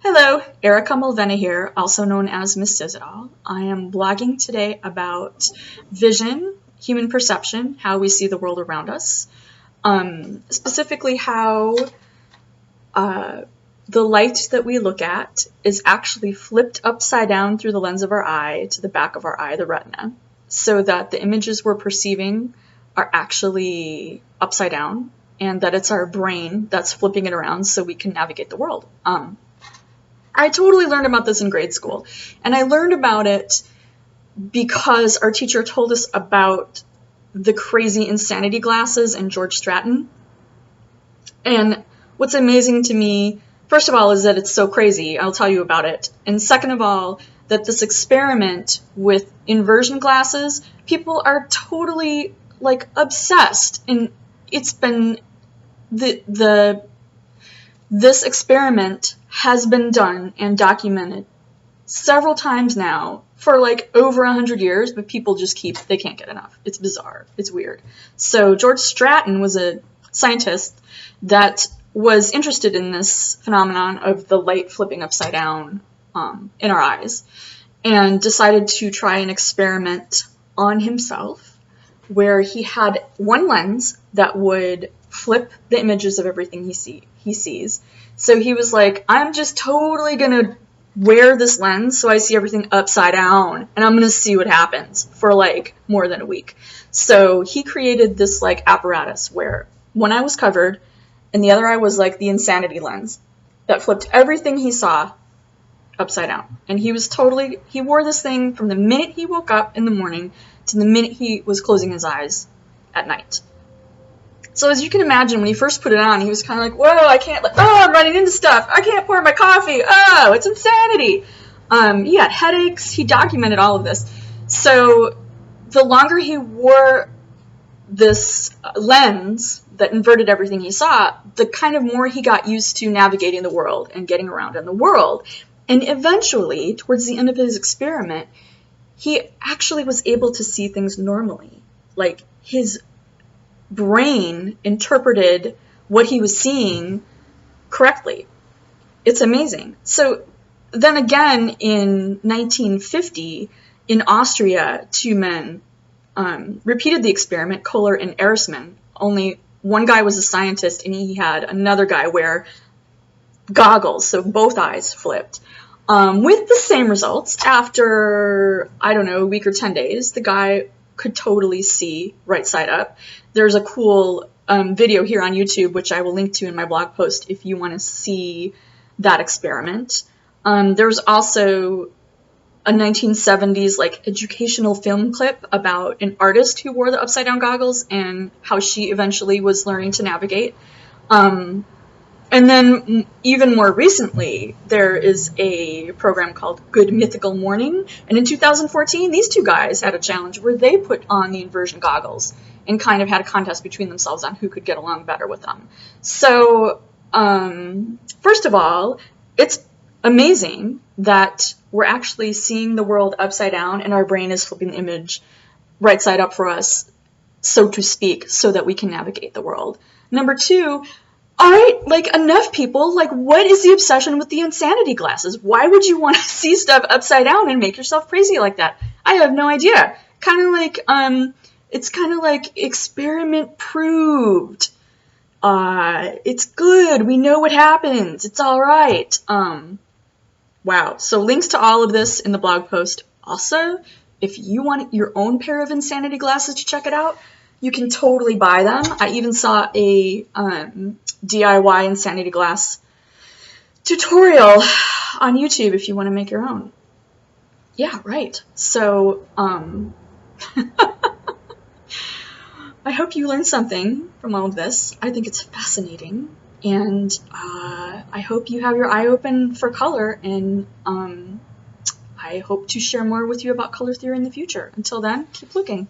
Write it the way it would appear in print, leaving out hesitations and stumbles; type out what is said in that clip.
Hello, Erika Mulvenna here, also known as Miss Sizadal. I am blogging today about vision, human perception, how we see the world around us, specifically how the light that we look at is actually flipped upside down through the lens of our eye to the back of our eye, the retina, so that the images we're perceiving are actually upside down, and that it's our brain that's flipping it around so we can navigate the world. I totally learned about this in grade school, and I learned about it because our teacher told us about the crazy insanity glasses and George Stratton. And what's amazing to me, first of all, is that it's so crazy. I'll tell you about it. And second of all, that this experiment with inversion glasses, people are totally like obsessed, and it's been this experiment has been done and documented several times now for like over 100 years, but people just they can't get enough. It's bizarre. It's weird. So George Stratton was a scientist that was interested in this phenomenon of the light flipping upside down in our eyes, and decided to try an experiment on himself where he had one lens that would flip the images of everything he sees. So he was like, I'm just totally gonna wear this lens so I see everything upside down, and I'm gonna see what happens for like more than a week. So he created this like apparatus where one eye was covered and the other eye was like the insanity lens that flipped everything he saw upside down. And he wore this thing from the minute he woke up in the morning to the minute he was closing his eyes at night. So as you can imagine, when he first put it on, he was kind of like, whoa, I can't, I'm running into stuff. I can't pour my coffee. Oh, it's insanity. He had headaches. He documented all of this. So the longer he wore this lens that inverted everything he saw, the kind of more he got used to navigating the world and getting around in the world. And eventually, towards the end of his experiment, he actually was able to see things normally. Like his brain interpreted what he was seeing correctly. It's amazing. So then again, in 1950, in Austria, two men repeated the experiment, Kohler and Erisman. Only one guy was a scientist, and he had another guy wear goggles, so both eyes flipped. With the same results, after, I don't know, a week or 10 days, the guy could totally see right side up. There's a cool video here on YouTube, which I will link to in my blog post if you want to see that experiment. There's also a 1970s like educational film clip about an artist who wore the upside down goggles and how she eventually was learning to navigate. And then even more recently, there is a program called Good Mythical Morning. And in 2014, these two guys had a challenge where they put on the inversion goggles and kind of had a contest between themselves on who could get along better with them. So, first of all, it's amazing that we're actually seeing the world upside down and our brain is flipping the image right side up for us, so to speak, so that we can navigate the world. Number two, all right, like enough people, like what is the obsession with the insanity glasses? Why would you want to see stuff upside down and make yourself crazy like that? I have no idea. Kind of like, it's kind of like experiment proved. It's good. We know what happens. It's all right. Wow. So links to all of this in the blog post. Also, if you want your own pair of insanity glasses to check it out, you can totally buy them. I even saw a DIY insanity glass tutorial on YouTube if you want to make your own. Yeah, right. So, I hope you learned something from all of this. I think it's fascinating. And I hope you have your eye open for color, and I hope to share more with you about color theory in the future. Until then, keep looking.